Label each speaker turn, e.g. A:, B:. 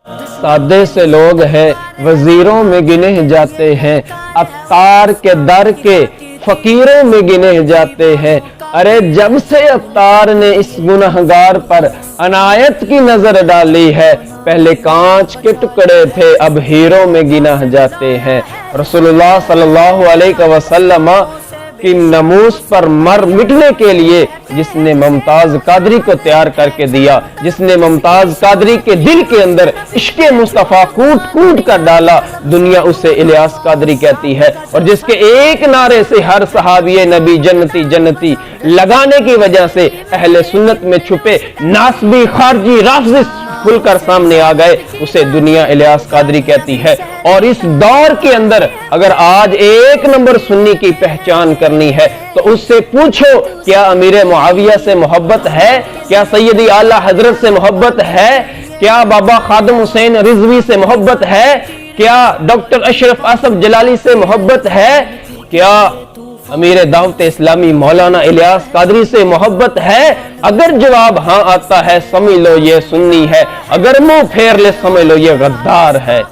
A: سادے سے لوگ ہیں وزیروں میں گنے جاتے ہیں، عطار کے در کے فقیروں میں گنے جاتے ہیں۔ ارے جب سے عطار نے اس گنہگار پر عنایت کی نظر ڈالی ہے، پہلے کانچ کے ٹکڑے تھے اب ہیروں میں گنا جاتے ہیں۔ رسول اللہ صلی اللہ علیہ وسلم کی ناموس پر مٹنے کے لیے جس نے ممتاز قادری کو تیار کر کے دیا، جس نے ممتاز قادری کے دل کے اندر عشق مصطفیٰ کوٹ کوٹ کر ڈالا، دنیا اسے الیاس قادری کہتی ہے، اور جس کے ایک نعرے سے ہر صحابی نبی جنتی جنتی لگانے کی وجہ سے اہل سنت میں چھپے ناسبی خارجی رافضی کھل کر سامنے آ گئے، اسے دنیا الیاس قادری کہتی ہے۔ اور اس دور کے اندر اگر آج ایک نمبر سنی کی پہچان کرنی ہے تو اس سے پوچھو کیا امیر معاویہ سے محبت ہے، کیا سیدی اعلی حضرت سے محبت ہے، کیا بابا خادم حسین رضوی سے محبت ہے، کیا ڈاکٹر اشرف اصف جلالی سے محبت ہے، کیا امیر دعوت اسلامی مولانا الیاس قادری سے محبت ہے؟ اگر جواب ہاں آتا ہے سمجھ لو یہ سنی ہے، اگر منہ پھیر لے سمجھ لو یہ غدار ہے۔